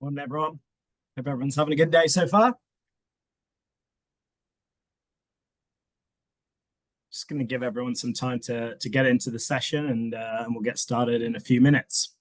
Morning, everyone. Hope everyone's having a good day so far. Just going to give everyone some time to get into the session, and we'll get started in a few minutes.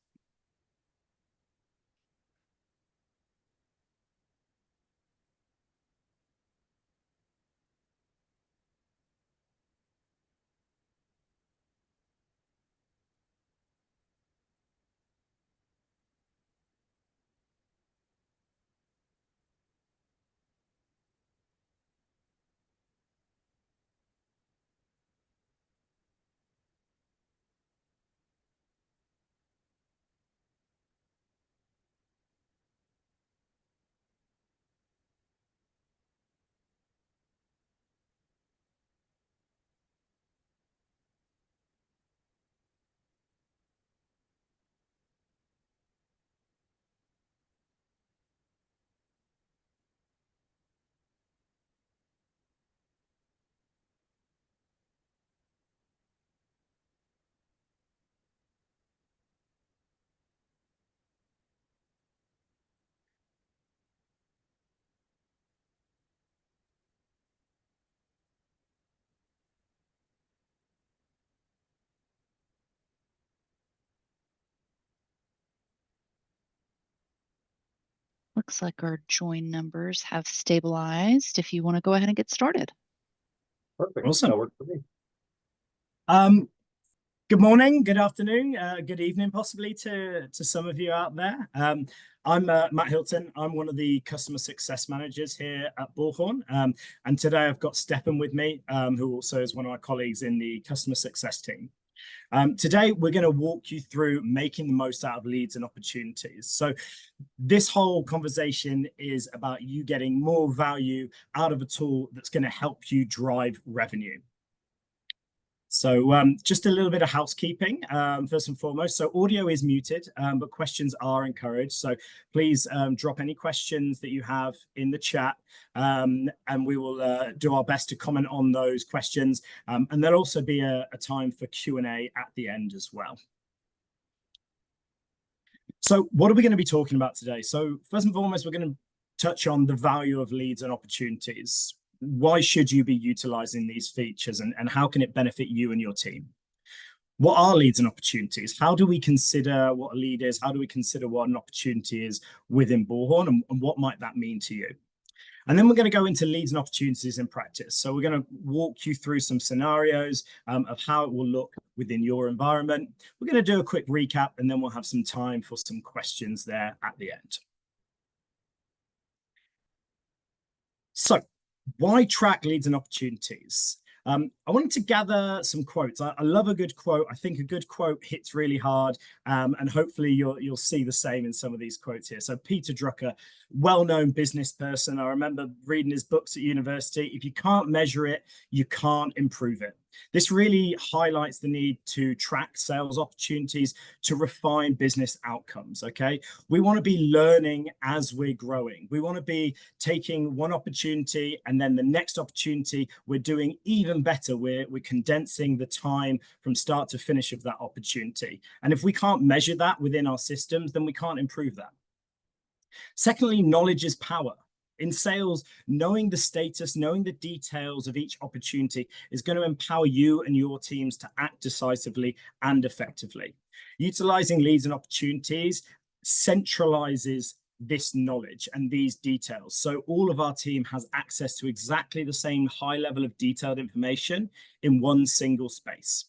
Looks like our join numbers have stabilized. If you want to go ahead and get started. Perfect. Awesome. That worked for me. Good morning, good afternoon, good evening, possibly to some of you out there. I'm Matt Hilton. I'm one of the customer success managers here at Bullhorn. And today I've got Stefan with me, who also is one of my colleagues in the customer success team. Today, we're going to walk you through making the most out of leads and opportunities. So this whole conversation is about you getting more value out of a tool that's going to help you drive revenue. So just a little bit of housekeeping, first and foremost. So audio is muted, but questions are encouraged. So please drop any questions that you have in the chat, and we will do our best to comment on those questions. And there'll also be a time for Q&A at the end as well. So what are we going to be talking about today? So first and foremost, we're going to touch on the value of leads and opportunities. Why should you be utilizing these features, and how can it benefit you and your team? What are leads and opportunities? How do we consider what a lead is? How do we consider what an opportunity is within Bullhorn, and what might that mean to you? And then we're going to go into leads and opportunities in practice. So we're going to walk you through some scenarios of how it will look within your environment. We're going to do a quick recap, and then we'll have some time for some questions there at the end. So why track leads and opportunities? I wanted to gather some quotes. I love a good quote. I think a good quote hits really hard, and hopefully you'll see the same in some of these quotes here. So Peter Drucker, well-known business person. I remember reading his books at university. If you can't measure it, you can't improve it. This really highlights the need to track sales opportunities to refine business outcomes, okay? We want to be learning as we're growing. We want to be taking one opportunity, and then the next opportunity, we're doing even better. We're condensing the time from start to finish of that opportunity. And if we can't measure that within our systems, then we can't improve that. Secondly, knowledge is power. In sales, knowing the status, knowing the details of each opportunity is going to empower you and your teams to act decisively and effectively. Utilizing leads and opportunities centralizes this knowledge and these details. So all of our team has access to exactly the same high level of detailed information in one single space.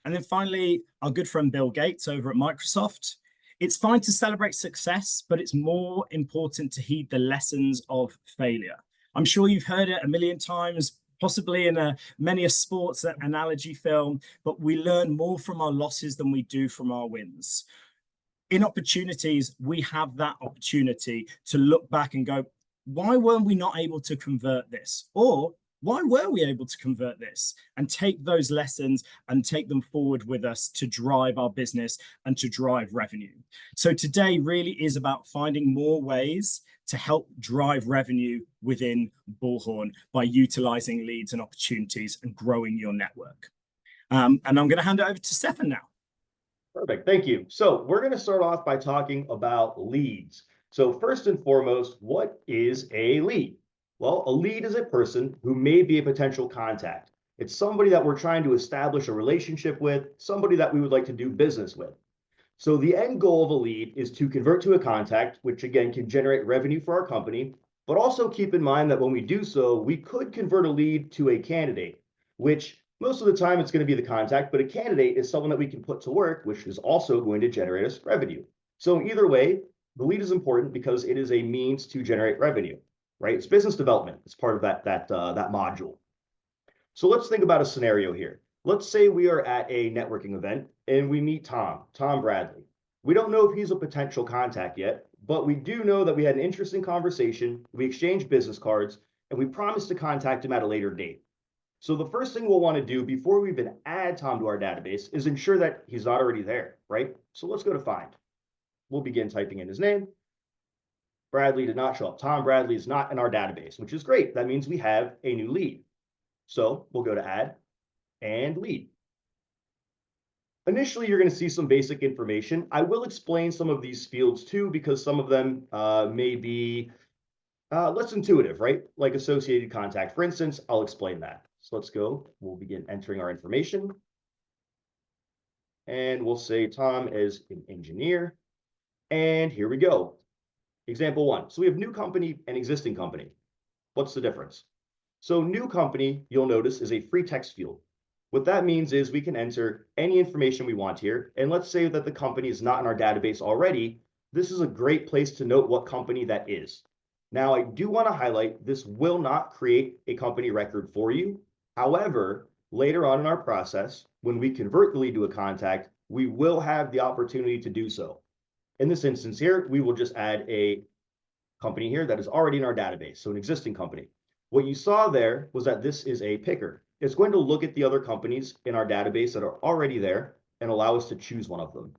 And then finally, our good friend Bill Gates over at Microsoft. It's fine to celebrate success, but it's more important to heed the lessons of failure. I'm sure you've heard it a million times, possibly in many a sports analogy film, but we learn more from our losses than we do from our wins. In opportunities, we have that opportunity to look back and go, why weren't we not able to convert this? Or why were we able to convert this? And take those lessons and take them forward with us to drive our business and to drive revenue. So today really is about finding more ways to help drive revenue within Bullhorn by utilizing leads and opportunities and growing your network. And I'm going to hand it over to Stefan now. Perfect. Thank you. So we're going to start off by talking about leads. So first and foremost, what is a lead? Well, a lead is a person who may be a potential contact. It's somebody that we're trying to establish a relationship with, somebody that we would like to do business with. So the end goal of a lead is to convert to a contact, which again can generate revenue for our company, but also keep in mind that when we do so, we could convert a lead to a candidate, which most of the time it's going to be the contact, but a candidate is someone that we can put to work, which is also going to generate us revenue. So either way, the lead is important because it is a means to generate revenue, right? It's business development. It's part of that module. So let's think about a scenario here. Let's say we are at a networking event and we meet Tom Bradley. We don't know if he's a potential contact yet, but we do know that we had an interesting conversation, we exchanged business cards, and we promised to contact him at a later date. So the first thing we'll want to do before we even add Tom to our database is ensure that he's not already there, right? So let's go to find. We'll begin typing in his name. Bradley did not show up. Tom Bradley is not in our database, which is great. That means we have a new lead. So we'll go to add and lead. Initially, you're going to see some basic information. I will explain some of these fields too, because some of them may be less intuitive, right? Like associated contact, for instance, I'll explain that. So let's go. We'll begin entering our information. And we'll say Tom is an engineer. And here we go. Example 1. So we have new company and existing company. What's the difference? So new company, you'll notice, is a free text field. What that means is we can enter any information we want here. And let's say that the company is not in our database already. This is a great place to note what company that is. Now, I do want to highlight this will not create a company record for you. However, later on in our process, when we convert the lead to a contact, we will have the opportunity to do so. In this instance here, we will just add a company here that is already in our database, so an existing company. What you saw there was that this is a picker. It's going to look at the other companies in our database that are already there and allow us to choose one of them.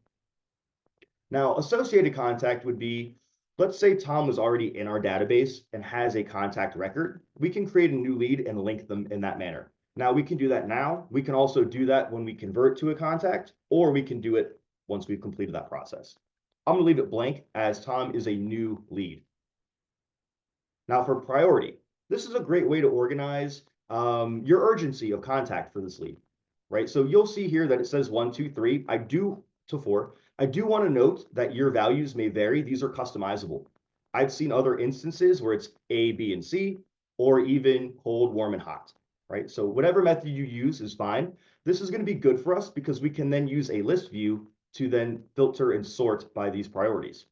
Now, associated contact would be, let's say Tom was already in our database and has a contact record. We can create a new lead and link them in that manner. Now, we can do that now. We can also do that when we convert to a contact, or we can do it once we've completed that process. I'm going to leave it blank as Tom is a new lead. Now, for priority, this is a great way to organize your urgency of contact for this lead, right? So you'll see here that it says 1, 2, 3. I do to 4. I do want to note that your values may vary. These are customizable. I've seen other instances where it's A, B, and C, or even cold, warm, and hot, right? So whatever method you use is fine. This is going to be good for us because we can then use a list view to then filter and sort by these priorities.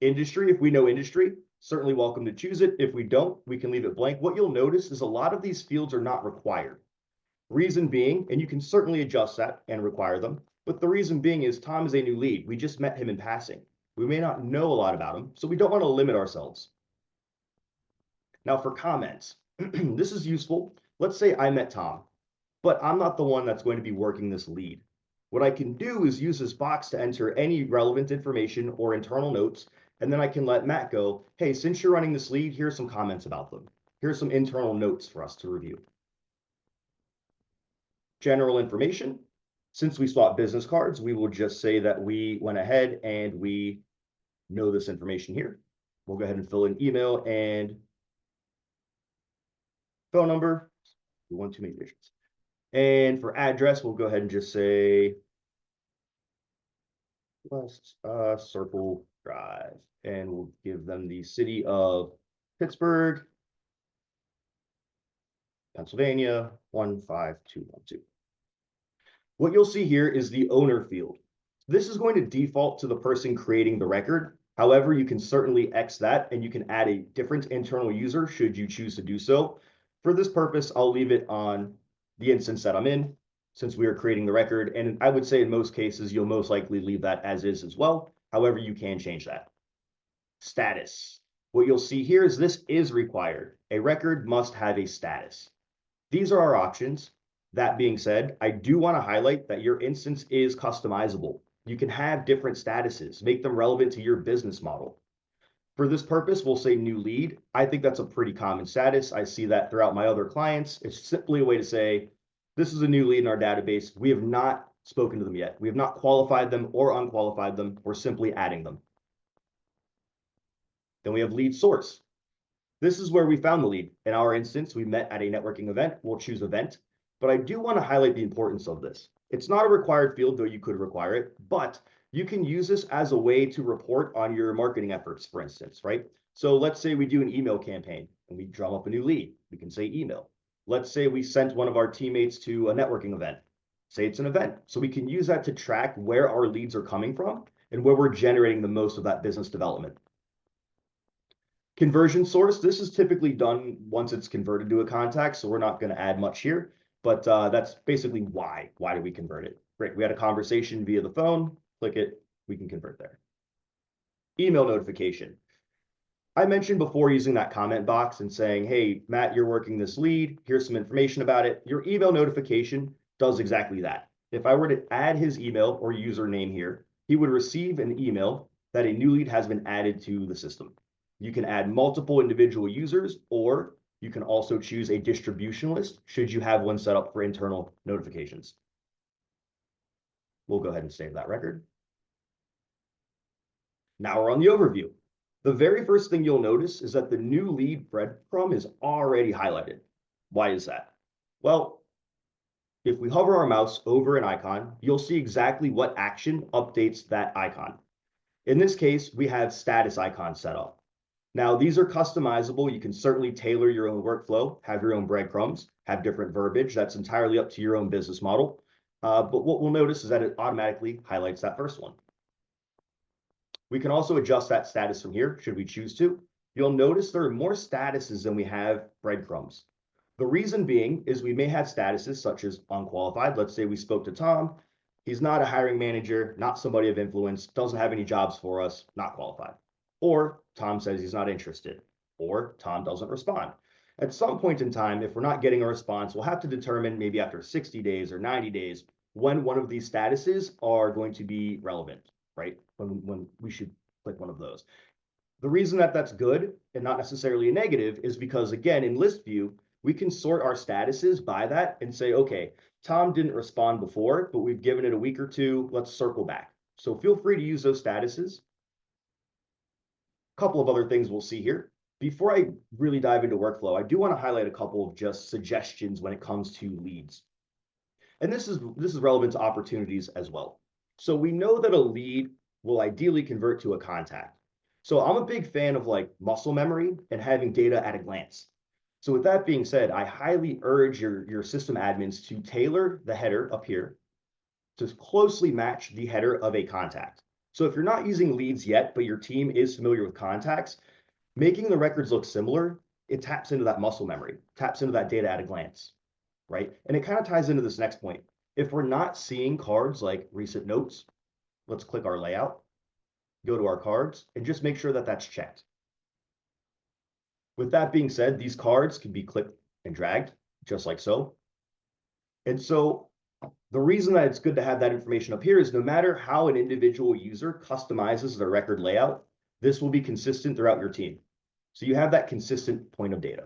Industry, if we know industry, certainly welcome to choose it. If we don't, we can leave it blank. What you'll notice is a lot of these fields are not required. Reason being, and you can certainly adjust that and require them, but the reason being is Tom is a new lead. We just met him in passing. We may not know a lot about him, so we don't want to limit ourselves. Now for comments, this is useful. Let's say I met Tom, but I'm not the one that's going to be working this lead. What I can do is use this box to enter any relevant information or internal notes, and then I can let Matt go, hey, since you're running this lead, here's some comments about them. Here's some internal notes for us to review. General information. Since we swapped business cards, we will just say that we went ahead and we know this information here. We'll go ahead and fill in email and phone number. We want too many digits. And for address, we'll go ahead and just say West Circle Drive, and we'll give them the city of Pittsburgh, Pennsylvania, 15212. What you'll see here is the owner field. This is going to default to the person creating the record. However, you can certainly X that and you can add a different internal user should you choose to do so. For this purpose, I'll leave it on the instance that I'm in since we are creating the record. And I would say in most cases, you'll most likely leave that as is as well. However, you can change that. Status. What you'll see here is this is required. A record must have a status. These are our options. That being said, I do want to highlight that your instance is customizable. You can have different statuses, make them relevant to your business model. For this purpose, we'll say new lead. I think that's a pretty common status. I see that throughout my other clients. It's simply a way to say, this is a new lead in our database. We have not spoken to them yet. We have not qualified them or unqualified them. We're simply adding them. Then we have lead source. This is where we found the lead. In our instance, we met at a networking event. We'll choose event, but I do want to highlight the importance of this. It's not a required field, though you could require it, but you can use this as a way to report on your marketing efforts, for instance, right? So let's say we do an email campaign and we drum up a new lead. We can say email. Let's say we sent one of our teammates to a networking event. Say it's an event. So we can use that to track where our leads are coming from and where we're generating the most of that business development. Conversion source, this is typically done once it's converted to a contact, so we're not going to add much here, but that's basically why do we convert it? Great, we had a conversation via the phone, click it, we can convert there. Email notification. I mentioned before using that comment box and saying, hey, Matt, you're working this lead, here's some information about it. Your email notification does exactly that. If I were to add his email or username here, he would receive an email that a new lead has been added to the system. You can add multiple individual users, or you can also choose a distribution list should you have one set up for internal notifications. We'll go ahead and save that record. Now we're on the overview. The very first thing you'll notice is that the new lead breadcrumb is already highlighted. Why is that? Well, if we hover our mouse over an icon, you'll see exactly what action updates that icon. In this case, we have status icons set up. Now, these are customizable. You can certainly tailor your own workflow, have your own breadcrumbs, have different verbiage. That's entirely up to your own business model. But what we'll notice is that it automatically highlights that first one. We can also adjust that status from here, should we choose to. You'll notice there are more statuses than we have breadcrumbs. The reason being is we may have statuses such as unqualified. Let's say we spoke to Tom. He's not a hiring manager, not somebody of influence, doesn't have any jobs for us, not qualified. Or Tom says he's not interested, or Tom doesn't respond. At some point in time, if we're not getting a response, we'll have to determine maybe after 60 days or 90 days when one of these statuses are going to be relevant, right? When we should click one of those. The reason that that's good and not necessarily a negative is because, again, in list view, we can sort our statuses by that and say, okay, Tom didn't respond before, but we've given it a week or two. Let's circle back. So feel free to use those statuses. Couple of other things we'll see here. Before I really dive into workflow, I do want to highlight a couple of just suggestions when it comes to leads. And this is relevant to opportunities as well. So we know that a lead will ideally convert to a contact. So I'm a big fan of like muscle memory and having data at a glance. So with that being said, I highly urge your system admins to tailor the header up here to closely match the header of a contact. So if you're not using leads yet, but your team is familiar with contacts, making the records look similar, it taps into that muscle memory, taps into that data at a glance, right? And it kind of ties into this next point. If we're not seeing cards like recent notes, let's click our layout, go to our cards, and just make sure that that's checked. With that being said, these cards can be clicked and dragged, just like so. And so the reason that it's good to have that information up here is no matter how an individual user customizes their record layout, this will be consistent throughout your team. So you have that consistent point of data.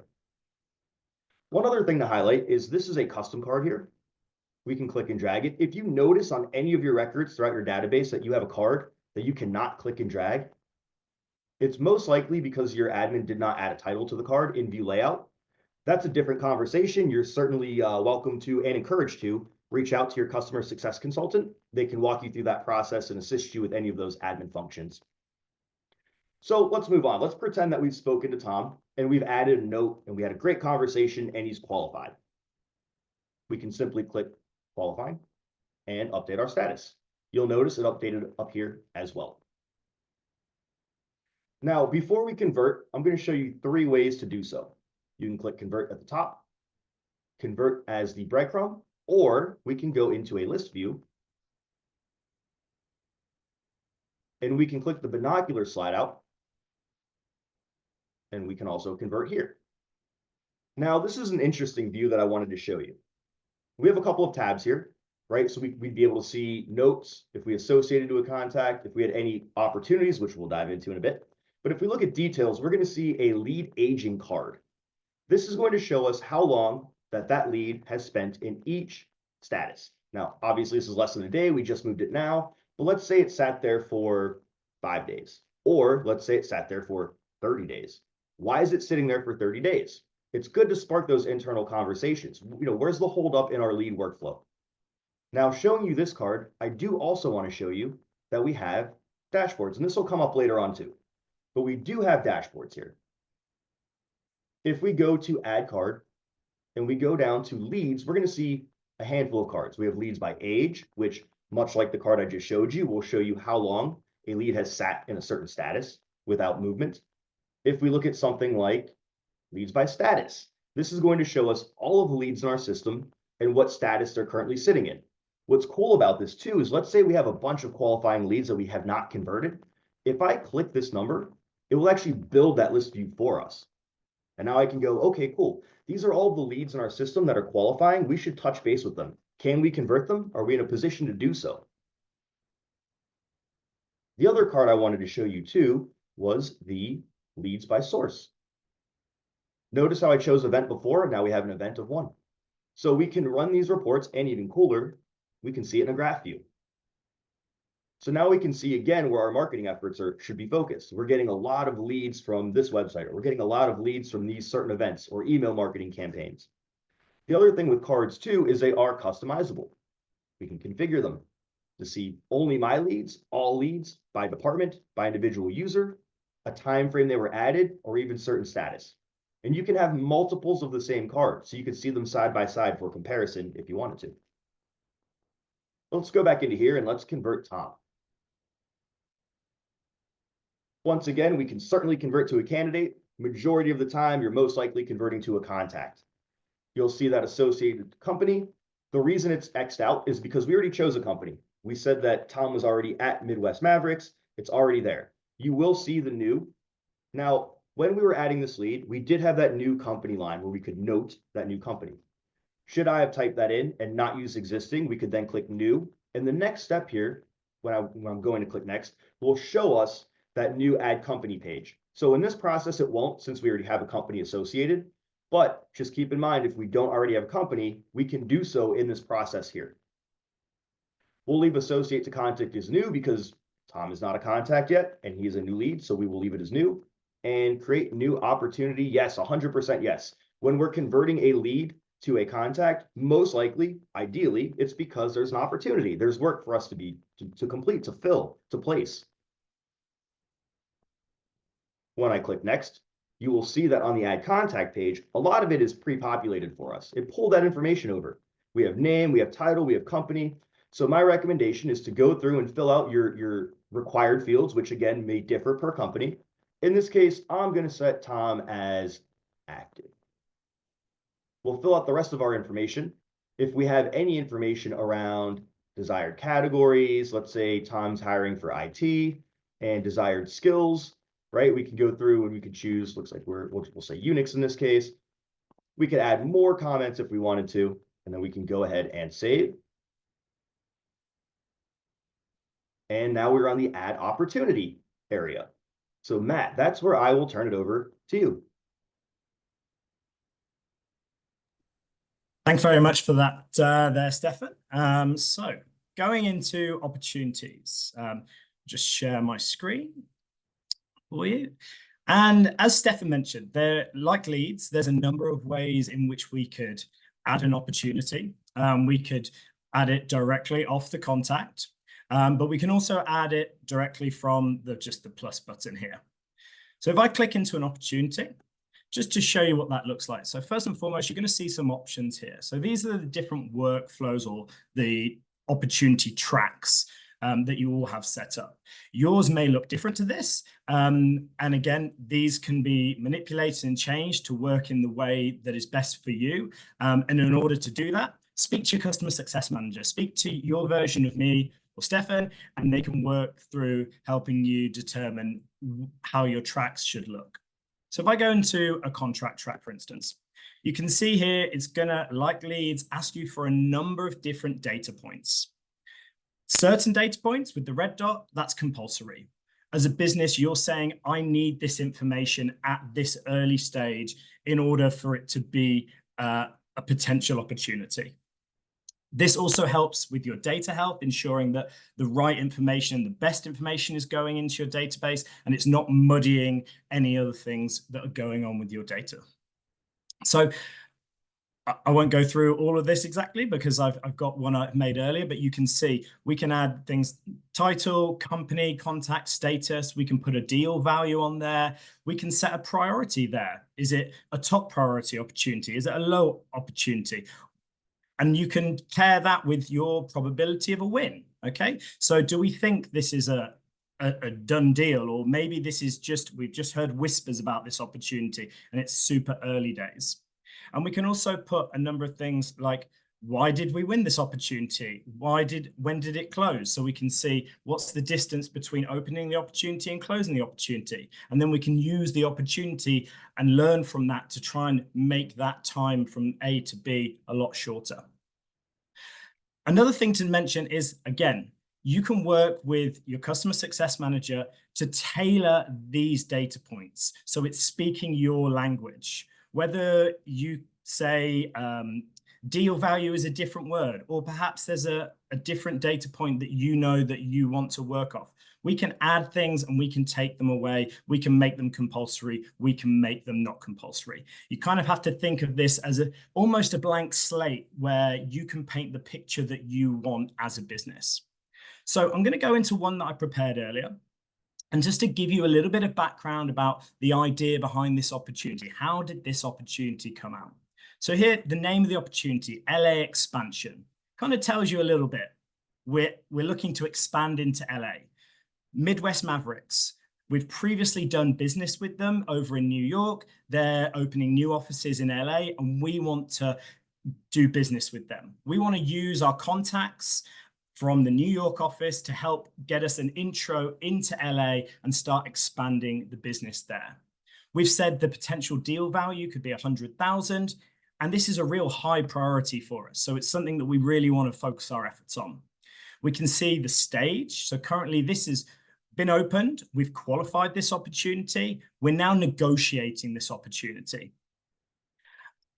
One other thing to highlight is this is a custom card here. We can click and drag it. If you notice on any of your records throughout your database that you have a card that you cannot click and drag, it's most likely because your admin did not add a title to the card in view layout. That's a different conversation. You're certainly welcome to and encouraged to reach out to your customer success consultant. They can walk you through that process and assist you with any of those admin functions. So let's move on. Let's pretend that we've spoken to Tom and we've added a note and we had a great conversation and he's qualified. We can simply click qualifying and update our status. You'll notice it updated up here as well. Now, before we convert, I'm going to show you 3 ways to do so. You can click convert at the top, convert as the breadcrumb, or we can go into a list view and we can click the binocular slide out and we can also convert here. Now, this is an interesting view that I wanted to show you. We have a couple of tabs here, right? So we'd be able to see notes if we associated to a contact, if we had any opportunities, which we'll dive into in a bit. But if we look at details, we're going to see a lead aging card. This is going to show us how long that lead has spent in each status. Now, obviously, this is less than a day. We just moved it now. But let's say it sat there for 5 days. Or let's say it sat there for 30 days. Why is it sitting there for 30 days? It's good to spark those internal conversations. Where's the holdup in our lead workflow? Now, showing you this card, I do also want to show you that we have dashboards, and this will come up later on too. But we do have dashboards here. If we go to add card and we go down to leads, we're going to see a handful of cards. We have leads by age, which, much like the card I just showed you, will show you how long a lead has sat in a certain status without movement. If we look at something like leads by status, this is going to show us all of the leads in our system and what status they're currently sitting in. What's cool about this too is, let's say we have a bunch of qualifying leads that we have not converted. If I click this number, it will actually build that list view for us. And now I can go, okay, cool. These are all the leads in our system that are qualifying. We should touch base with them. Can we convert them? Are we in a position to do so? The other card I wanted to show you too was the leads by source. Notice how I chose event before. Now we have an event of 1. So we can run these reports, and even cooler, we can see it in a graph view. So now we can see again where our marketing efforts should be focused. We're getting a lot of leads from this website, or we're getting a lot of leads from these certain events or email marketing campaigns. The other thing with cards too is they are customizable. We can configure them to see only my leads, all leads, by department, by individual user, a time frame they were added, or even certain status. And you can have multiples of the same card, so you can see them side by side for comparison if you wanted to. Let's go back into here and let's convert Tom. Once again, we can certainly convert to a candidate. Majority of the time, you're most likely converting to a contact. You'll see that associated company. The reason it's X'd out is because we already chose a company. We said that Tom was already at Midwest Mavericks. It's already there. You will see the new. Now, when we were adding this lead, we did have that new company line where we could note that new company. Should I have typed that in and not use existing, we could then click new. And the next step here, when I'm going to click next, will show us that new add company page. So in this process, it won't, since we already have a company associated. But just keep in mind, if we don't already have a company, we can do so in this process here. We'll leave associate to contact as new because Tom is not a contact yet, and he is a new lead, so we will leave it as new. And create new opportunity, yes, 100% yes. When we're converting a lead to a contact, most likely, ideally, it's because there's an opportunity. There's work for us to complete, to fill, to place. When I click next, you will see that on the add contact page, a lot of it is pre-populated for us. It pulled that information over. We have name, we have title, we have company. So my recommendation is to go through and fill out your required fields, which again may differ per company. In this case, I'm going to set Tom as active. We'll fill out the rest of our information. If we have any information around desired categories, let's say Tom's hiring for IT and desired skills, right? We can go through and we can choose, looks like we'll say Unix in this case. We could add more comments if we wanted to, and then we can go ahead and save. And now we're on the add opportunity area. So Matt, that's where I will turn it over to you. Thanks very much for that there, Stefan. So going into opportunities, just share my screen for you. And as Stefan mentioned, like leads, there's a number of ways in which we could add an opportunity. We could add it directly off the contact, but we can also add it directly from just the plus button here. So if I click into an opportunity, just to show you what that looks like. So first and foremost, you're going to see some options here. So these are the different workflows or the opportunity tracks that you all have set up. Yours may look different to this. And again, these can be manipulated and changed to work in the way that is best for you. And in order to do that, speak to your customer success manager, speak to your version of me or Stefan, and they can work through helping you determine how your tracks should look. So if I go into a contract track, for instance, you can see here, it's gonna, like leads, ask you for a number of different data points. Certain data points with the red dot, that's compulsory. As a business, you're saying, I need this information at this early stage in order for it to be a potential opportunity. This also helps with your data health, ensuring that the right information, the best information is going into your database, and it's not muddying any other things that are going on with your data. So I won't go through all of this exactly because I've got one I made earlier, but you can see we can add things: title, company, contact status. We can put a deal value on there. We can set a priority there. Is it a top priority opportunity? Is it a low opportunity? And you can pair that with your probability of a win. Okay, so do we think this is a done deal, or maybe this is we've just heard whispers about this opportunity and it's super early days? And we can also put a number of things like, why did we win this opportunity? When did it close? So we can see what's the distance between opening the opportunity and closing the opportunity. And then we can use the opportunity and learn from that to try and make that time from A to B a lot shorter. Another thing to mention is, again, you can work with your customer success manager to tailor these data points so it's speaking your language. Whether you say deal value is a different word, or perhaps there's a different data point that you know that you want to work off. We can add things and we can take them away. We can make them compulsory. We can make them not compulsory. You kind of have to think of this as almost a blank slate where you can paint the picture that you want as a business. So I'm going to go into one that I prepared earlier. And just to give you a little bit of background about the idea behind this opportunity, how did this opportunity come out? So here, the name of the opportunity, LA Expansion, kind of tells you a little bit. We're looking to expand into LA. Midwest Mavericks, we've previously done business with them over in New York. They're opening new offices in LA, and we want to do business with them. We want to use our contacts from the New York office to help get us an intro into LA and start expanding the business there. We've said the potential deal value could be 100,000, and this is a real high priority for us. So it's something that we really want to focus our efforts on. We can see the stage. So currently this has been opened. We've qualified this opportunity. We're now negotiating this opportunity.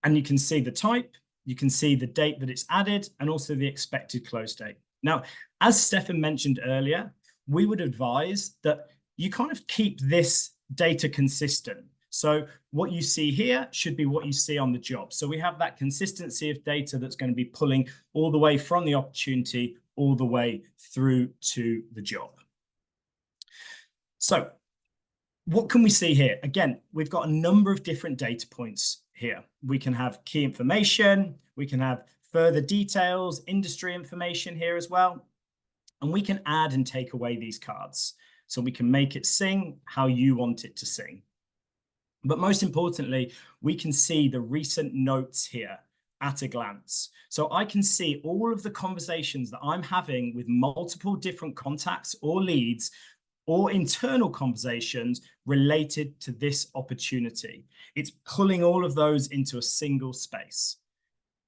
And you can see the type, you can see the date that it's added, and also the expected close date. Now, as Stefan mentioned earlier, we would advise that you kind of keep this data consistent. So what you see here should be what you see on the job. So we have that consistency of data that's going to be pulling all the way from the opportunity all the way through to the job. So what can we see here? Again, we've got a number of different data points here. We can have key information, we can have further details, industry information here as well. And we can add and take away these cards. So we can make it sing how you want it to sing. But most importantly, we can see the recent notes here at a glance. So I can see all of the conversations that I'm having with multiple different contacts or leads or internal conversations related to this opportunity. It's pulling all of those into a single space.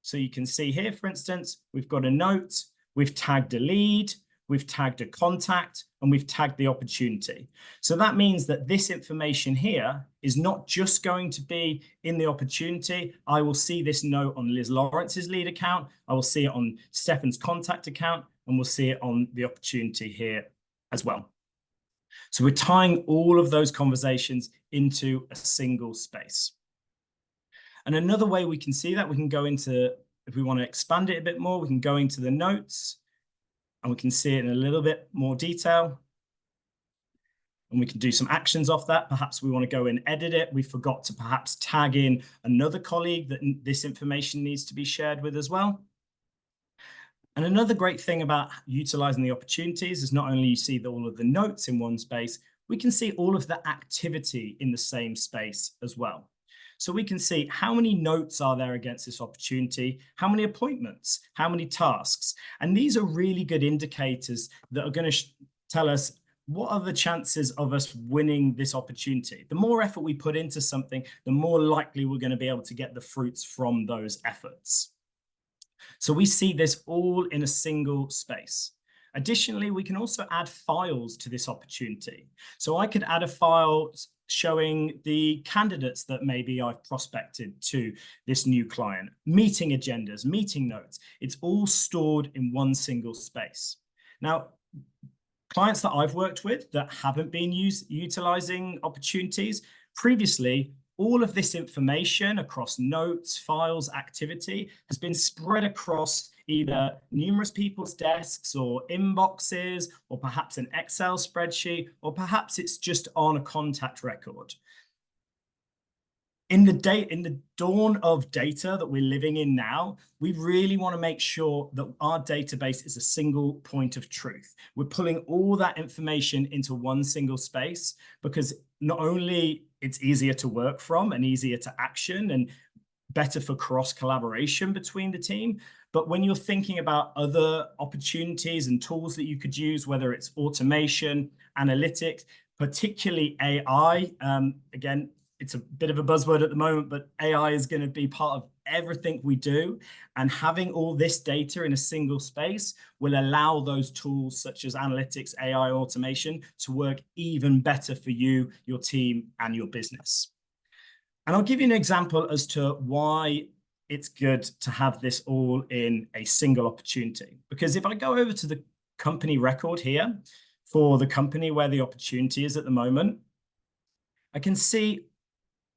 So you can see here, for instance, we've got a note, we've tagged a lead, we've tagged a contact, and we've tagged the opportunity. So that means that this information here is not just going to be in the opportunity. I will see this note on Liz Lawrence's lead account. I will see it on Stefan's contact account, and we'll see it on the opportunity here as well. So we're tying all of those conversations into a single space. And another way we can see that, we can go into, if we want to expand it a bit more, we can go into the notes and we can see it in a little bit more detail. And we can do some actions off that. Perhaps we want to go and edit it. We forgot to perhaps tag in another colleague that this information needs to be shared with as well. And another great thing about utilizing the opportunities is not only you see all of the notes in one space, we can see all of the activity in the same space as well. So we can see how many notes are there against this opportunity, how many appointments, how many tasks. And these are really good indicators that are going to tell us what are the chances of us winning this opportunity. The more effort we put into something, the more likely we're going to be able to get the fruits from those efforts. So we see this all in a single space. Additionally, we can also add files to this opportunity. So I could add a file showing the candidates that maybe I've prospected to this new client, meeting agendas, meeting notes. It's all stored in one single space. Now, clients that I've worked with that haven't been utilizing opportunities previously, all of this information across notes, files, activity has been spread across either numerous people's desks or inboxes, or perhaps an Excel spreadsheet, or perhaps it's just on a contact record. In the dawn of data that we're living in now, we really want to make sure that our database is a single point of truth. We're pulling all that information into one single space, because not only it's easier to work from and easier to action and better for cross collaboration between the team, but when you're thinking about other opportunities and tools that you could use, whether it's automation, analytics, particularly AI, again, it's a bit of a buzzword at the moment, but AI is going to be part of everything we do. And having all this data in a single space will allow those tools such as analytics, AI, automation to work even better for you, your team, and your business. And I'll give you an example as to why it's good to have this all in a single opportunity. Because if I go over to the company record here for the company where the opportunity is at the moment, I can see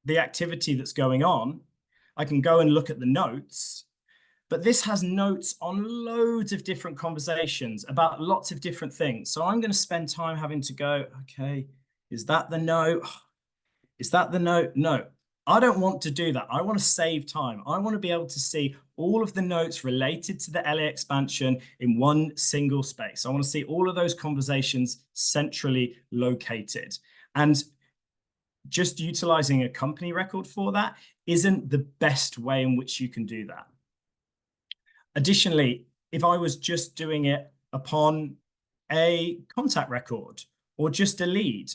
the activity that's going on. I can go and look at the notes, but this has notes on loads of different conversations about lots of different things. So I'm going to spend time having to go, okay, is that the note? Is that the note? No, I don't want to do that. I want to save time. I want to be able to see all of the notes related to the LA expansion in one single space. I want to see all of those conversations centrally located. And just utilizing a company record for that isn't the best way in which you can do that. Additionally, if I was just doing it upon a contact record or just a lead,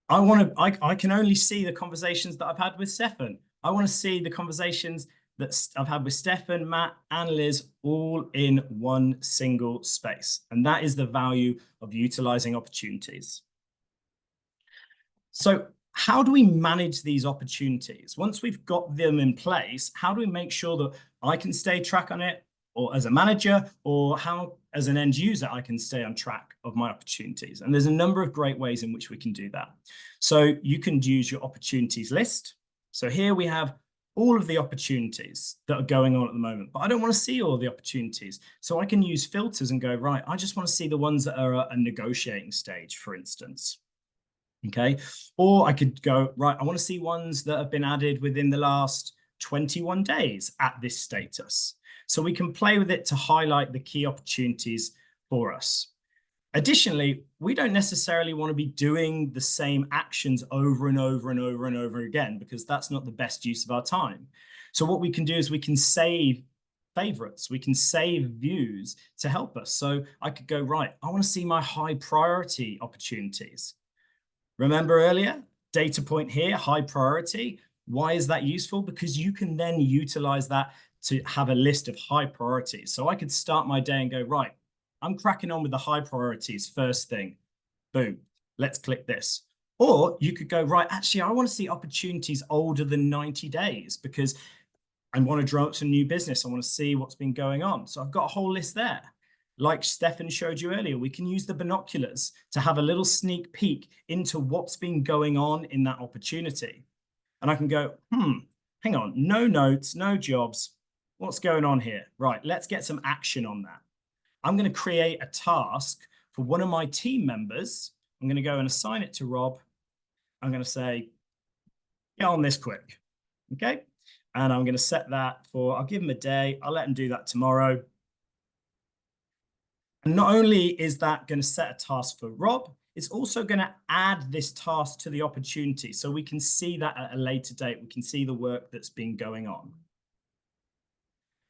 I can only see the conversations that I've had with Stefan. I want to see the conversations that I've had with Stefan, Matt, and Liz all in one single space. And that is the value of utilizing opportunities. So how do we manage these opportunities? Once we've got them in place, how do we make sure that I can stay track on it, or as a manager, or how as an end user, I can stay on track of my opportunities? And there's a number of great ways in which we can do that. So you can use your opportunities list. So here we have all of the opportunities that are going on at the moment, but I don't want to see all the opportunities. So I can use filters and go, right, I just want to see the ones that are at a negotiating stage, for instance. Okay. Or I could go, right, I want to see ones that have been added within the last 21 days at this status. So we can play with it to highlight the key opportunities for us. Additionally, we don't necessarily want to be doing the same actions over and over and over and over again, because that's not the best use of our time. So what we can do is we can save favorites, we can save views to help us. So I could go, right, I want to see my high priority opportunities. Remember earlier, data point here, high priority. Why is that useful? Because you can then utilize that to have a list of high priorities. So I could start my day and go, right, I'm cracking on with the high priorities first thing. Boom, let's click this. Or you could go, right, actually, I want to see opportunities older than 90 days because I want to drum up some new business. I want to see what's been going on. So I've got a whole list there. Like Stefan showed you earlier, we can use the binoculars to have a little sneak peek into what's been going on in that opportunity. And I can go, hang on, no notes, no jobs. What's going on here? Right, let's get some action on that. I'm going to create a task for one of my team members. I'm going to go and assign it to Rob. I'm going to say, get on this quick. Okay. And I'm going to set that for, I'll give him a day. I'll let him do that tomorrow. And not only is that going to set a task for Rob, it's also going to add this task to the opportunity. So we can see that at a later date. We can see the work that's been going on.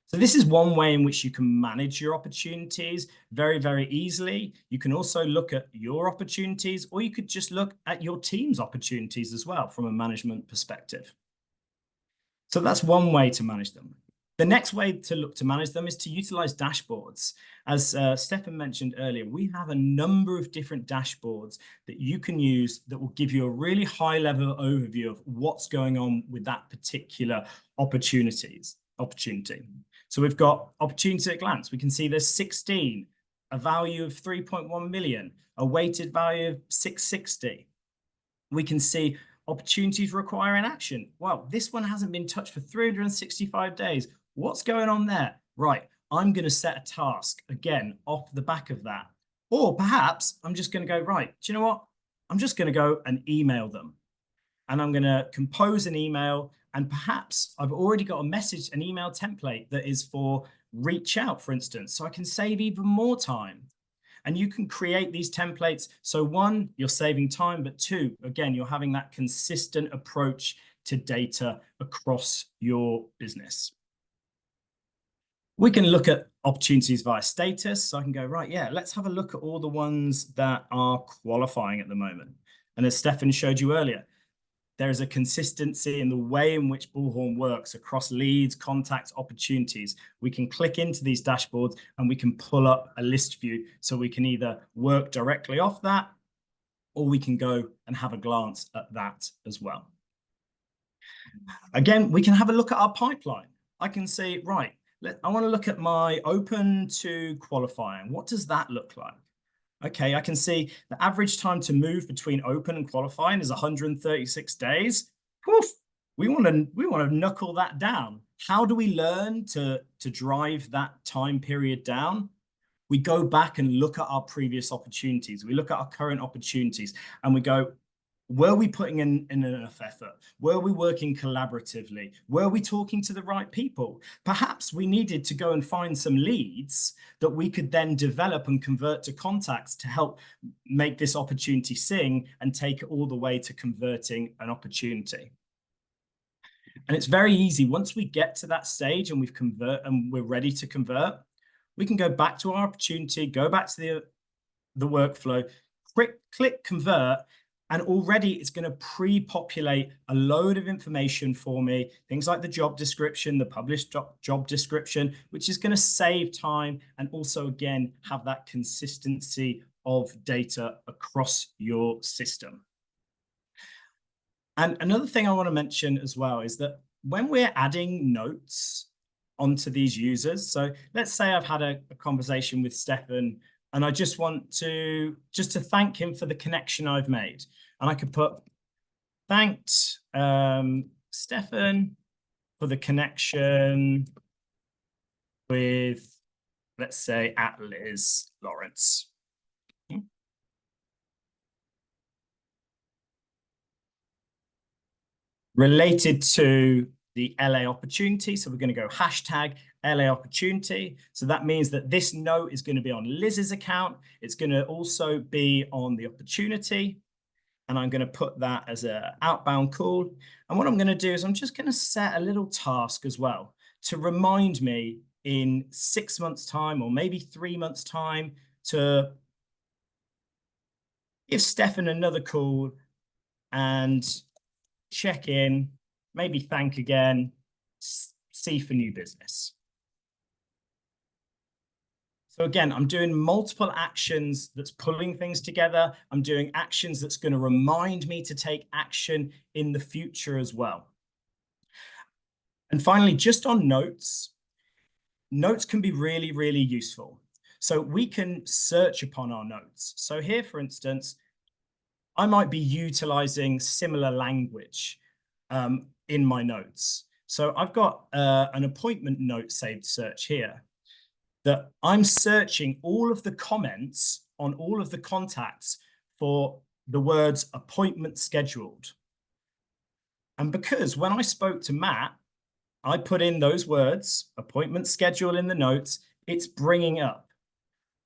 So this is one way in which you can manage your opportunities very, very easily. You can also look at your opportunities, or you could just look at your team's opportunities as well from a management perspective. So that's one way to manage them. The next way to look to manage them is to utilize dashboards. As Stefan mentioned earlier, we have a number of different dashboards that you can use that will give you a really high-level overview of what's going on with that particular opportunity. So we've got opportunity at glance. We can see there's 16, a value of 3.1 million, a weighted value of 660. We can see opportunities requiring action. Well, this one hasn't been touched for 365 days. What's going on there? Right, I'm going to set a task again off the back of that. Or perhaps I'm just going to go, right, do you know what? I'm just going to go and email them. And I'm going to compose an email. And perhaps I've already got a message, an email template that is for reach out, for instance, so I can save even more time. And you can create these templates. So one, you're saving time, but two, again, you're having that consistent approach to data across your business. We can look at opportunities via status. So I can go, right, yeah, let's have a look at all the ones that are qualifying at the moment. And as Stefan showed you earlier, there is a consistency in the way in which Bullhorn works across leads, contacts, opportunities. We can click into these dashboards and we can pull up a list view so we can either work directly off that or we can go and have a glance at that as well. Again, we can have a look at our pipeline. I can say, right, I want to look at my open to qualifying. What does that look like? Okay, I can see the average time to move between open and qualifying is 136 days. Woof, we want to knuckle that down. How do we learn to drive that time period down? We go back and look at our previous opportunities. We look at our current opportunities and we go, were we putting in enough effort? Were we working collaboratively? Were we talking to the right people? Perhaps we needed to go and find some leads that we could then develop and convert to contacts to help make this opportunity sing and take it all the way to converting an opportunity. And it's very easy. Once we get to that stage and we're ready to convert, we can go back to our opportunity, go back to the workflow, click convert, and already it's going to pre-populate a load of information for me, things like the job description, the published job description, which is going to save time and also, again, have that consistency of data across your system. And another thing I want to mention as well is that when we're adding notes onto these users, so let's say I've had a conversation with Stefan and I just want to thank him for the connection I've made. And I could put, thanked Stefan for the connection with, let's say, @Liz Lawrence. Related to the LA opportunity. So we're going to go hashtag LA opportunity. So that means that this note is going to be on Liz's account. It's going to also be on the opportunity. And I'm going to put that as an outbound call. And what I'm going to do is I'm just going to set a little task as well to remind me in 6 months' time or maybe 3 months' time to give Stefan another call and check in, maybe thank again, see for new business. So again, I'm doing multiple actions that's pulling things together. I'm doing actions that's going to remind me to take action in the future as well. And finally, just on notes, notes can be really, really useful. So we can search upon our notes. So here, for instance, I might be utilizing similar language in my notes. So I've got an appointment note saved search here that I'm searching all of the comments on all of the contacts for the words appointment scheduled. And because when I spoke to Matt, I put in those words, appointment schedule in the notes, it's bringing up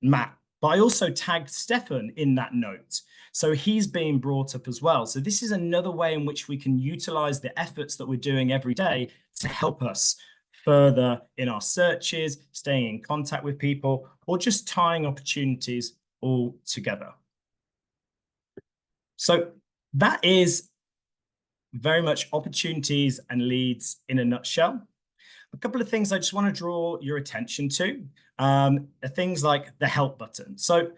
Matt. But I also tagged Stefan in that note. So he's being brought up as well. So this is another way in which we can utilize the efforts that we're doing every day to help us further in our searches, staying in contact with people, or just tying opportunities all together. So that is very much opportunities and leads in a nutshell. a couple of things I just want to draw your attention to are things like the help button. So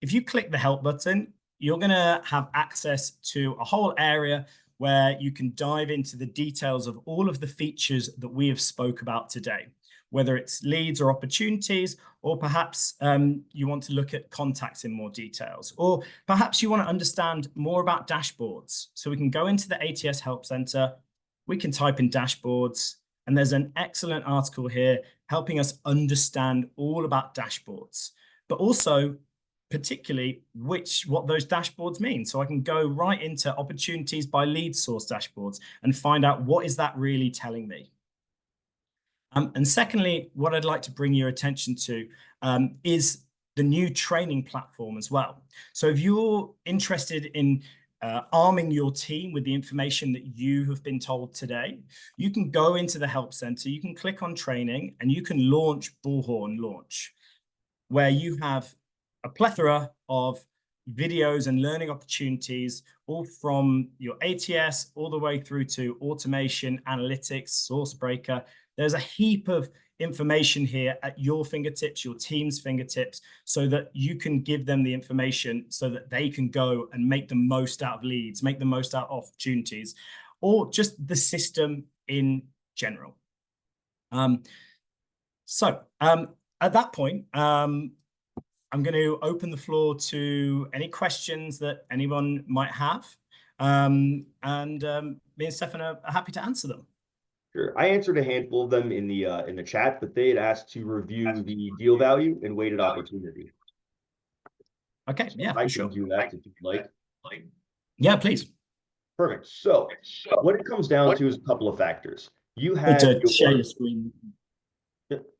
if you click the help button, you're going to have access to a whole area where you can dive into the details of all of the features that we have spoke about today, whether it's leads or opportunities, or perhaps you want to look at contacts in more details, or perhaps you want to understand more about dashboards. So we can go into the ATS Help Center, we can type in dashboards, and there's an excellent article here helping us understand all about dashboards, but also particularly what those dashboards mean. So I can go right into opportunities by lead source dashboards and find out what is that really telling me. And secondly, what I'd like to bring your attention to is the new training platform as well. So if you're interested in arming your team with the information that you have been told today, you can go into the Help Center, you can click on training, and you can launch Bullhorn Launch, where you have a plethora of videos and learning opportunities, all from your ATS all the way through to automation, analytics, SourceBreaker. There's a heap of information here at your fingertips, your team's fingertips, so that you can give them the information so that they can go and make the most out of leads, make the most out of opportunities, or just the system in general. At that point, I'm going to open the floor to any questions that anyone might have. Me and Stefan are happy to answer them. Sure. I answered a handful of them in the chat, but they had asked to review the deal value and weighted opportunity. Okay, yeah, I for sure. can do that if you'd like. Yeah, please. Perfect. So what it comes down to is a couple of factors. You have share your screen.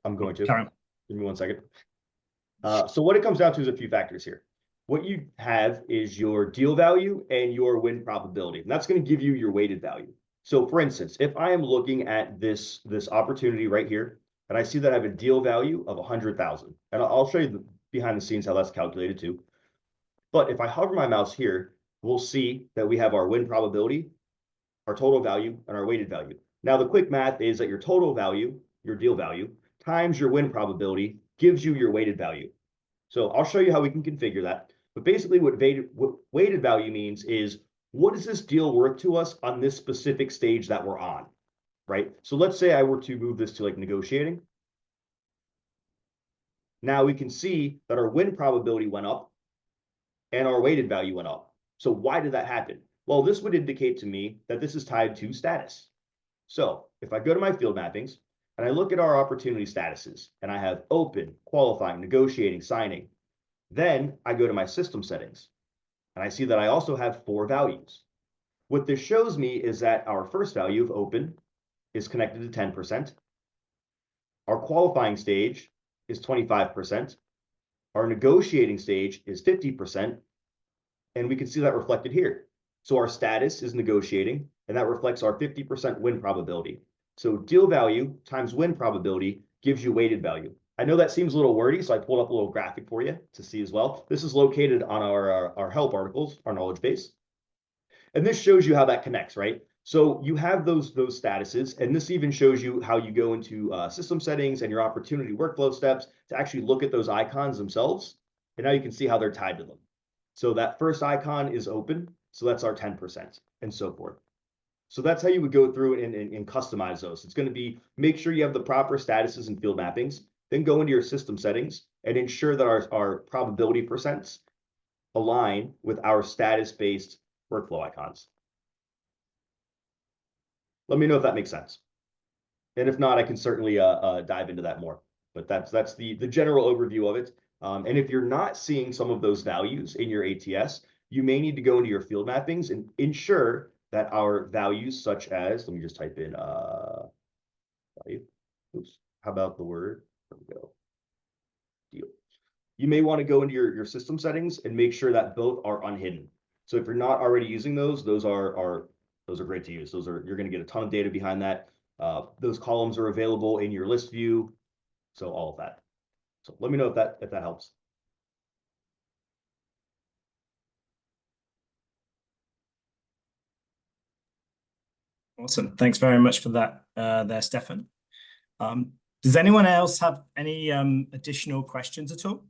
I'm going to. Karen. Give me 1 second. So what it comes down to is a few factors here. What you have is your deal value and your win probability, and that's going to give you your weighted value. So for instance, if I am looking at this opportunity right here, and I see that I have a deal value of 100,000, and I'll show you the behind the scenes how that's calculated too. But if I hover my mouse here, we'll see that we have our win probability, our total value, and our weighted value. Now the quick math is that your total value, your deal value, times your win probability gives you your weighted value. So I'll show you how we can configure that. But basically what weighted value means is, what is this deal worth to us on this specific stage that we're on, right? So let's say I were to move this to like negotiating. Now we can see that our win probability went up and our weighted value went up. So why did that happen? Well, this would indicate to me that this is tied to status. So if I go to my field mappings and I look at our opportunity statuses and I have open, qualifying, negotiating, signing, then I go to my system settings and I see that I also have 4 values. What this shows me is that our first value of open is connected to 10%. Our qualifying stage is 25%. Our negotiating stage is 50%. And we can see that reflected here. So our status is negotiating, and that reflects our 50% win probability. So deal value times win probability gives you weighted value. I know that seems a little wordy, so I pulled up a little graphic for you to see as well. This is located on our help articles, our knowledge base. And this shows you how that connects, right? So you have those statuses, and this even shows you how you go into system settings and your opportunity workflow steps to actually look at those icons themselves. And now you can see how they're tied to them. So that first icon is open, so that's our 10%, and so forth. So that's how you would go through and customize those. It's going to be, make sure you have the proper statuses and field mappings, then go into your system settings and ensure that our probability percents align with our status-based workflow icons. Let me know if that makes sense. And if not, I can certainly dive into that more. But that's the general overview of it. And if you're not seeing some of those values in your ATS, you may need to go into your field mappings and ensure that our values such as, let me just type in value. Oops, how about the word? There we go. Deal. You may want to go into your system settings and make sure that both are unhidden. So if you're not already using those are great to use. You're going to get a ton of data behind that. Those columns are available in your list view. So all of that. So let me know if that helps. Awesome. Thanks very much for that there, Stefan. Does anyone else have any additional questions at all?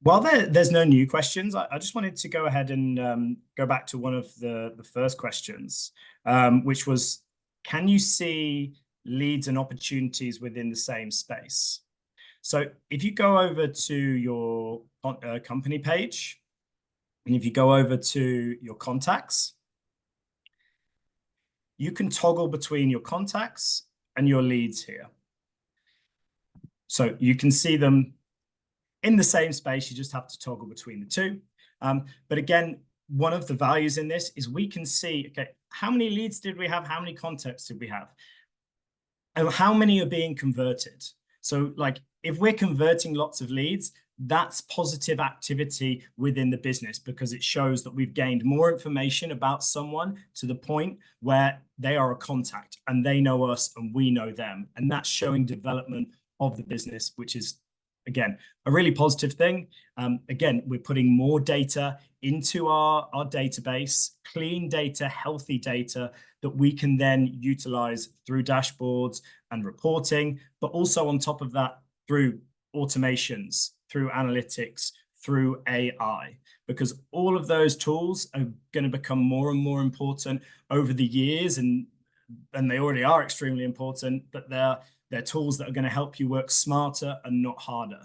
While there's no new questions, I just wanted to go ahead and go back to one of the first questions, which was, can you see leads and opportunities within the same space? So if you go over to your company page, and if you go over to your contacts, you can toggle between your contacts and your leads here. So you can see them in the same space, you just have to toggle between the two. But again, one of the values in this is we can see, okay, how many leads did we have? How many contacts did we have? And how many are being converted? So like, if we're converting lots of leads, that's positive activity within the business because it shows that we've gained more information about someone to the point where they are a contact and they know us and we know them. And that's showing development of the business, which is, again, a really positive thing. Again, we're putting more data into our database, clean data, healthy data that we can then utilize through dashboards and reporting, but also on top of that, through automations, through analytics, through AI, because all of those tools are going to become more and more important over the years, and they already are extremely important, but they're tools that are going to help you work smarter and not harder.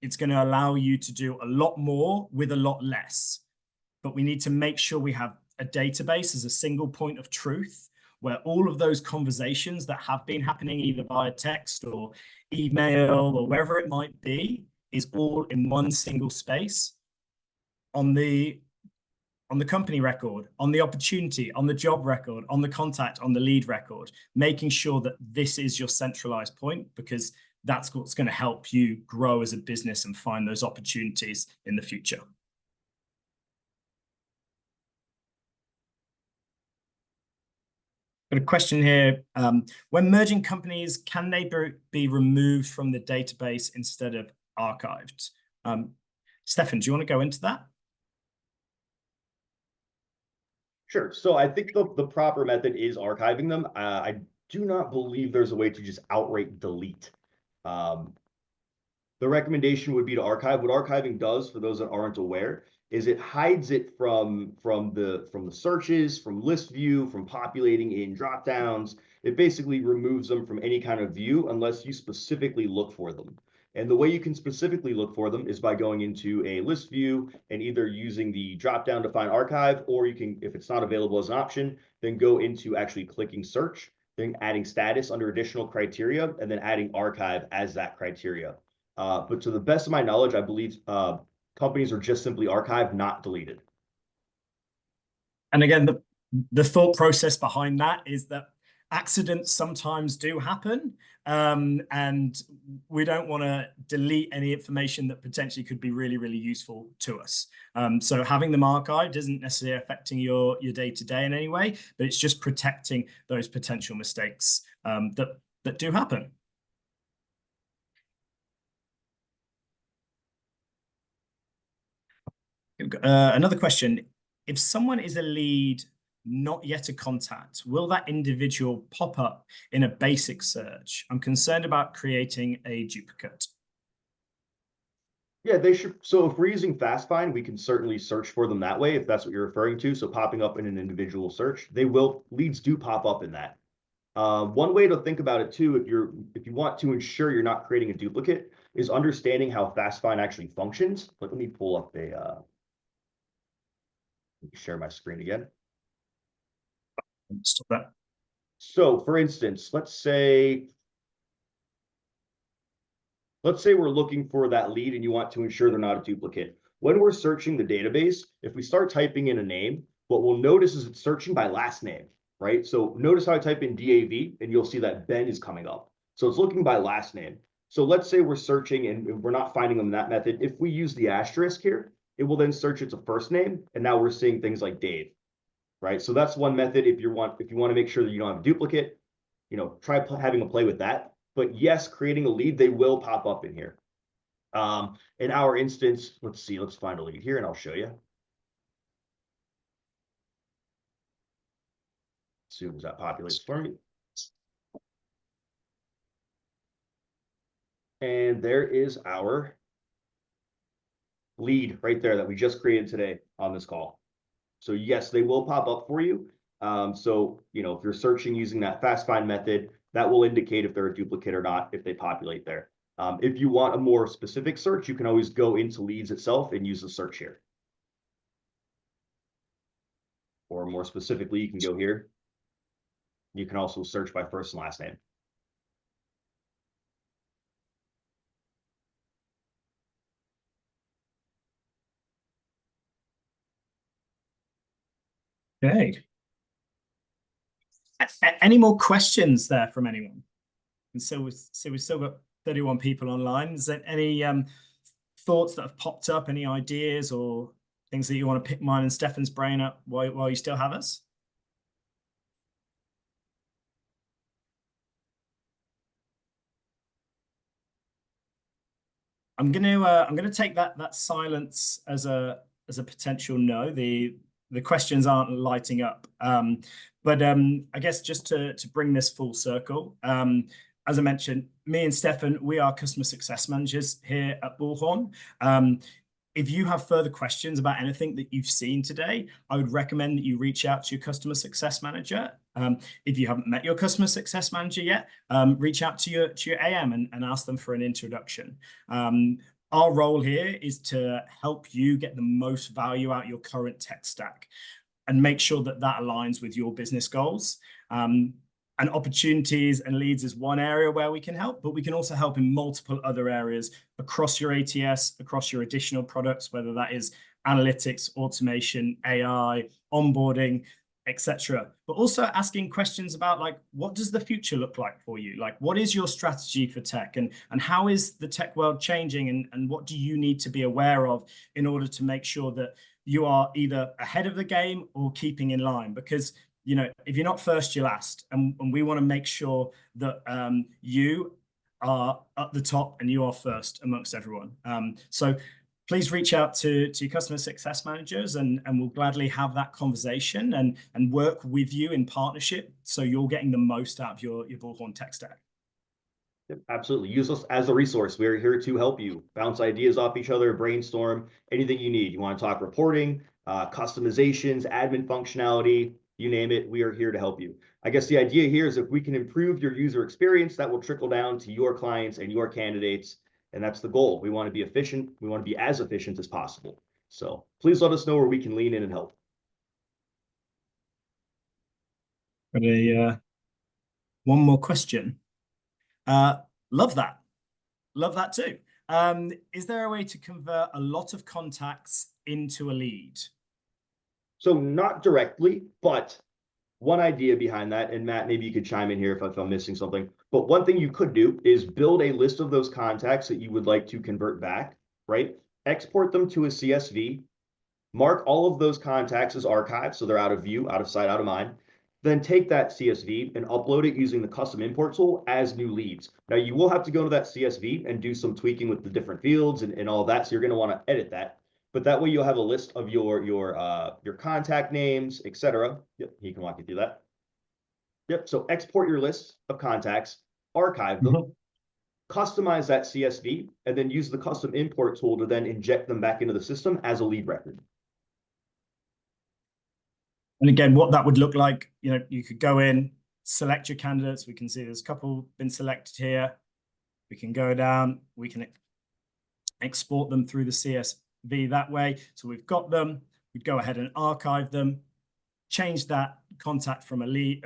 It's going to allow you to do a lot more with a lot less. But we need to make sure we have a database as a single point of truth where all of those conversations that have been happening either via text or email or wherever it might be is all in one single space on the company record, on the opportunity, on the job record, on the contact, on the lead record, making sure that this is your centralized point, because that's what's going to help you grow as a business and find those opportunities in the future. Got a question here. When merging companies, can they be removed from the database instead of archived? Stefan, do you want to go into that? Sure. So I think the proper method is archiving them. I do not believe there's a way to just outright delete. The recommendation would be to archive. What archiving does, for those that aren't aware, is it hides it from the searches, from list view, from populating in dropdowns. It basically removes them from any kind of view unless you specifically look for them. And the way you can specifically look for them is by going into a list view and either using the dropdown to find archive, or you can, if it's not available as an option, then go into actually clicking search, then adding status under additional criteria, and then adding archive as that criteria. But to the best of my knowledge, I believe companies are just simply archived, not deleted. And again, the thought process behind that is that accidents sometimes do happen, and we don't want to delete any information that potentially could be really, really useful to us. So having them archived isn't necessarily affecting your day-to-day in any way, but it's just protecting those potential mistakes that do happen. Another question. If someone is a lead, not yet a contact, will that individual pop up in a basic search? I'm concerned about creating a duplicate. Yeah, they should. So if we're using FastFind, we can certainly search for them that way, if that's what you're referring to. So popping up in an individual search, leads do pop up in that. One way to think about it too, if you want to ensure you're not creating a duplicate, is understanding how FastFind actually functions. But let me pull up let me share my screen again. Stop that. So for instance, let's say we're looking for that lead and you want to ensure they're not a duplicate. When we're searching the database, if we start typing in a name, what we'll notice is it's searching by last name, right? So notice how I type in DAV and you'll see that Ben is coming up. So it's looking by last name. So let's say we're searching and we're not finding them in that method. If we use the asterisk here, it will then search it's a first name. And now we're seeing things like Dave, right? So that's one method. If you want to make sure that you don't have a duplicate, try having a play with that. But yes, creating a lead, they will pop up in here. In our instance, let's find a lead here and I'll show you. As soon as that populates for me. And there is our lead right there that we just created today on this call. So yes, they will pop up for you. So, you know, if you're searching using that fast find method, that will indicate if they're a duplicate or not, if they populate there. If you want a more specific search, you can always go into leads itself and use the search here. Or more specifically, you can go here. You can also search by first and last name. Okay. Any more questions there from anyone? And so we've still got 31 people online. Is there any thoughts that have popped up, any ideas or things that you want to pick mine and Stefan's brain up while you still have us? I'm gonna take that silence as a potential no. The questions aren't lighting up. But I guess just to bring this full circle, as I mentioned, me and Stefan, we are customer success managers here at Bullhorn. If you have further questions about anything that you've seen today, I would recommend that you reach out to your customer success manager. If you haven't met your customer success manager yet, reach out to your AM and ask them for an introduction. Our role here is to help you get the most value out of your current tech stack and make sure that that aligns with your business goals. And opportunities and leads is one area where we can help, but we can also help in multiple other areas across your ATS, across your additional products, whether that is analytics, automation, AI, onboarding, etc. But also asking questions about, like, what does the future look like for you? Like, what is your strategy for tech, and how is the tech world changing, and what do you need to be aware of in order to make sure that you are either ahead of the game or keeping in line? Because, you know, if you're not first, you're last. And we want to make sure that you are at the top and you are first amongst everyone. So please reach out to your customer success managers, and we'll gladly have that conversation and work with you in partnership so you're getting the most out of your Bullhorn tech stack. Absolutely. Use us as a resource. We're here to help you bounce ideas off each other, brainstorm, anything you need. You want to talk reporting, customizations, admin functionality, you name it, we are here to help you. I guess the idea here is if we can improve your user experience, that will trickle down to your clients and your candidates. And that's the goal. We want to be efficient. We want to be as efficient as possible. So please let us know where we can lean in and help. One more question. Love that. Love that too. Is there a way to convert a lot of contacts into a lead? So not directly, but one idea behind that, and Matt, maybe you could chime in here if I'm missing something, but one thing you could do is build a list of those contacts that you would like to convert back, right? Export them to a CSV, mark all of those contacts as archived, so they're out of view, out of sight, out of mind. Then take that CSV and upload it using the custom import tool as new leads. Now you will have to go to that CSV and do some tweaking with the different fields and all that, so you're going to want to edit that. But that way you'll have a list of your contact names, etc. Yep, he can walk you through that. Yep, so export your list of contacts, archive them, customize that CSV, and then use the custom import tool to then inject them back into the system as a lead record. And again, what that would look like, you know, you could go in, select your candidates. We can see there's a couple been selected here. We can go down, we can export them through the CSV that way. So we've got them, we'd go ahead and archive them, change that contact from a lead,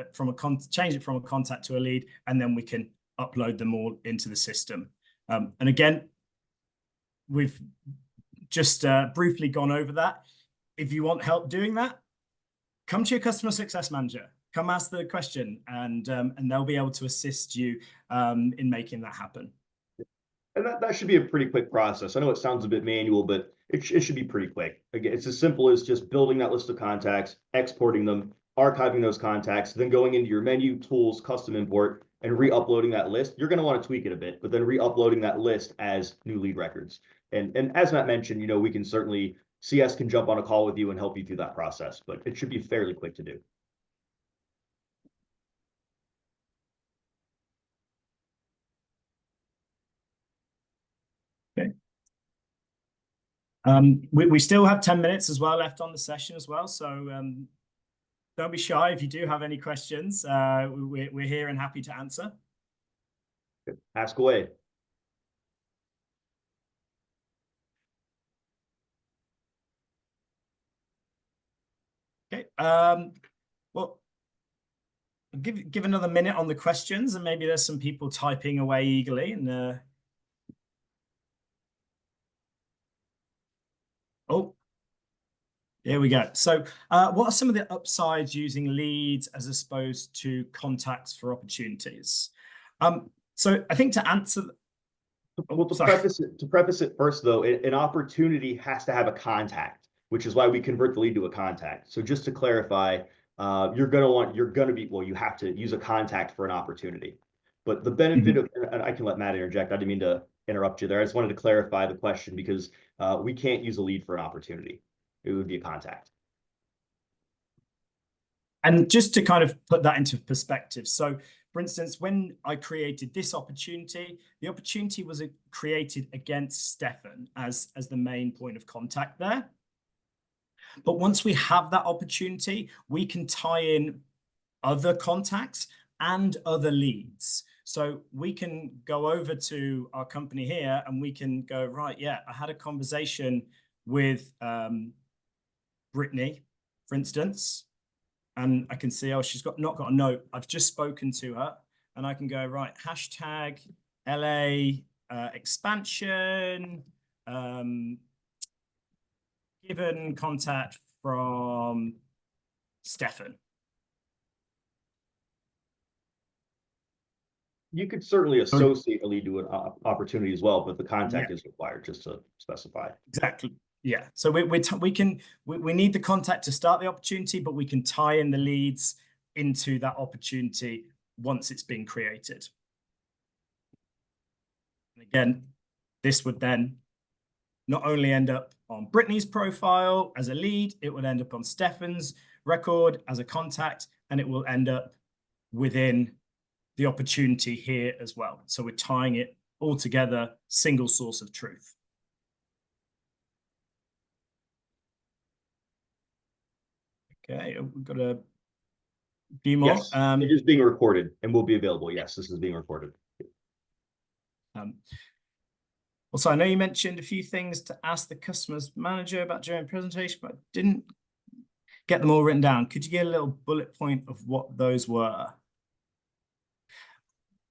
change it from a contact to a lead, and then we can upload them all into the system. And again, we've just briefly gone over that. If you want help doing that, come to your customer success manager, come ask the question, and they'll be able to assist you in making that happen. And that should be a pretty quick process. I know it sounds a bit manual, but it should be pretty quick. Again, it's as simple as just building that list of contacts, exporting them, archiving those contacts, then going into your menu, tools, custom import, and re-uploading that list. You're going to want to tweak it a bit, but then re-uploading that list as new lead records. And as Matt mentioned, you know, we can certainly, CS can jump on a call with you and help you through that process, but it should be fairly quick to do. We still have 10 minutes as well left on the session as well. So don't be shy if you do have any questions. We're here and happy to answer. Ask away. Okay. Well, give another minute on the questions, and maybe there's some people typing away eagerly. And oh, there we go. So what are some of the upsides using leads as opposed to contacts for opportunities? So I think to answer. Well, to preface it first, though, an opportunity has to have a contact, which is why we convert the lead to a contact. So just to clarify, you have to use a contact for an opportunity. But the benefit of, and I can let Matt interject, I didn't mean to interrupt you there. I just wanted to clarify the question because we can't use a lead for an opportunity. It would be a contact. And just to kind of put that into perspective. So for instance, when I created this opportunity, the opportunity was created against Stefan as the main point of contact there. But once we have that opportunity, we can tie in other contacts and other leads. So we can go over to our company here and we can go, right, yeah, I had a conversation with Brittany, for instance, and I can see, oh, she's not got a note. I've just spoken to her, and I can go, right, hashtag LA expansion, given contact from Stefan. You could certainly associate a lead to an opportunity as well, but the contact is required, just to specify. Exactly. Yeah. So we need the contact to start the opportunity, but we can tie in the leads into that opportunity once it's been created. And again, this would then not only end up on Brittany's profile as a lead, it would end up on Stefan's record as a contact, and it will end up within the opportunity here as well. So we're tying it all together, single source of truth. Okay, we've got a few more. Yes, it is being recorded and will be available. Yes, this is being recorded. Also, I know you mentioned a few things to ask the customer's manager about during the presentation, but I didn't get them all written down. Could you get a little bullet point of what those were?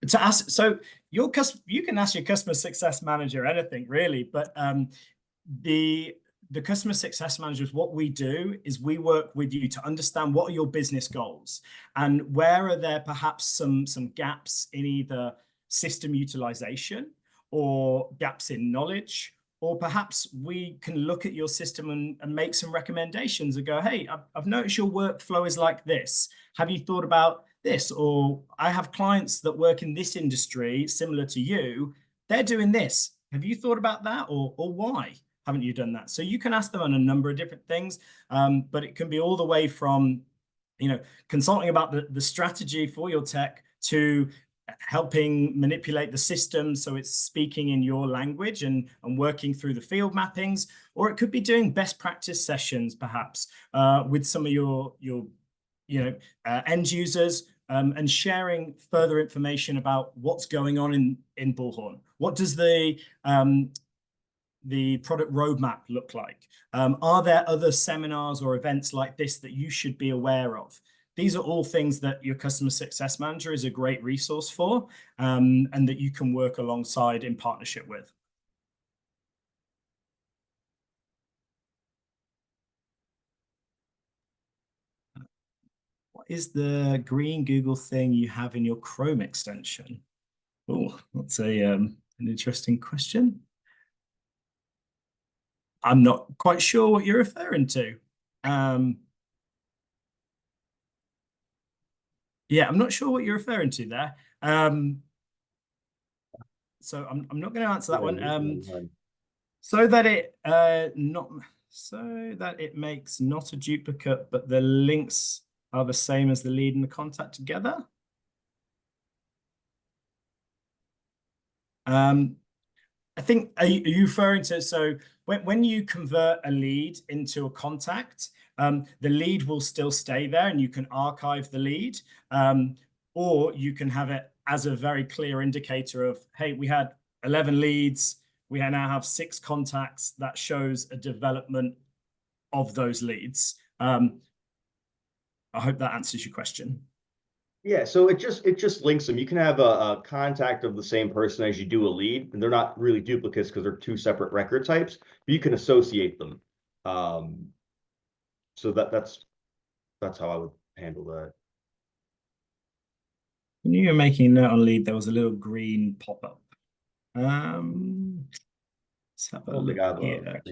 To ask, so you can ask your customer success manager anything really, but the customer success managers, what we do is we work with you to understand what are your business goals and where are there perhaps some gaps in either system utilization or gaps in knowledge, or perhaps we can look at your system and make some recommendations and go, hey, I've noticed your workflow is like this. Have you thought about this? Or I have clients that work in this industry similar to you. They're doing this. Have you thought about that? Or why haven't you done that? So you can ask them on a number of different things, but it can be all the way from, consulting about the strategy for your tech to helping manipulate the system so it's speaking in your language and working through the field mappings, or it could be doing best practice sessions perhaps with some of your end users and sharing further information about what's going on in Bullhorn. What does the product roadmap look like? Are there other seminars or events like this that you should be aware of? These are all things that your customer success manager is a great resource for, and that you can work alongside in partnership with. What is the green Google thing you have in your Chrome extension? Oh, that's an interesting question. I'm not quite sure what you're referring to. Yeah, I'm not sure what you're referring to there. So I'm not going to answer that one. So that it makes not a duplicate, but the links are the same as the lead and the contact together. I think, are you referring to, so when you convert a lead into a contact, the lead will still stay there and you can archive the lead, or you can have it as a very clear indicator of, hey, we had 11 leads, we now have 6 contacts. That shows a development of those leads. I hope that answers your question. Yeah, so it just links them. You can have a contact of the same person as you do a lead, and they're not really duplicates because they're 2 separate record types, but you can associate them. So that's how I would handle that. When you were making a note on lead, there was a little green pop-up. Let's have a look here.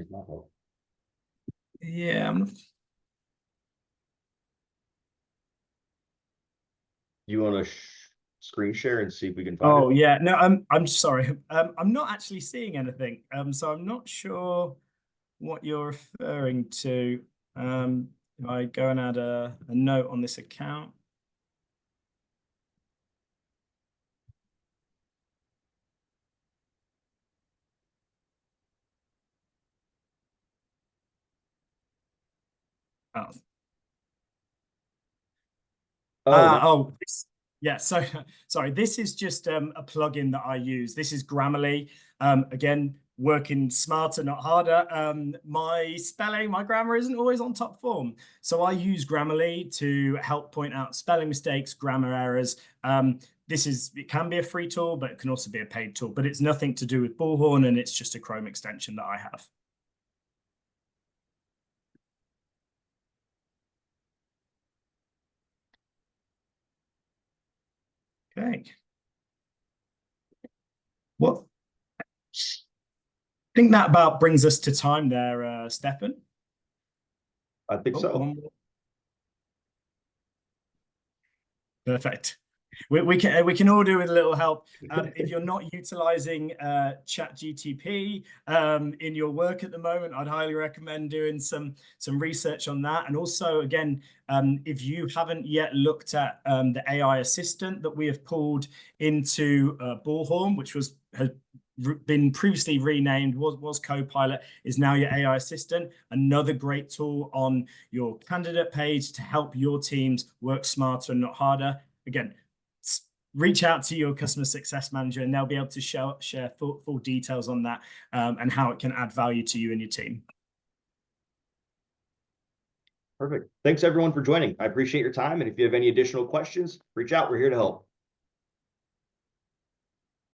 Yeah, You want to screen share and see if we can find it? Oh yeah, no, I'm sorry. I'm not actually seeing anything. So I'm not sure what you're referring to. If I go and add a note on this account. Yeah. So sorry, this is just a plugin that I use. This is Grammarly. Again, working smarter, not harder. My spelling, my grammar isn't always on top form. So I use Grammarly to help point out spelling mistakes, grammar errors. It can be a free tool, but it can also be a paid tool, but it's nothing to do with Bullhorn, and it's just a Chrome extension that I have. Okay. Well, I think that about brings us to time there, Stefan. I think so. Perfect. We can all do with a little help. If you're not utilizing ChatGTP in your work at the moment, I'd highly recommend doing some research on that. And also, again, if you haven't yet looked at the AI assistant that we have pulled into Bullhorn, which has been previously renamed, was Copilot, is now your AI assistant. Another great tool on your candidate page to help your teams work smarter and not harder. Again, reach out to your customer success manager and they'll be able to share full details on that and how it can add value to you and your team. Perfect. Thanks everyone for joining. I appreciate your time. And if you have any additional questions, reach out. We're here to help.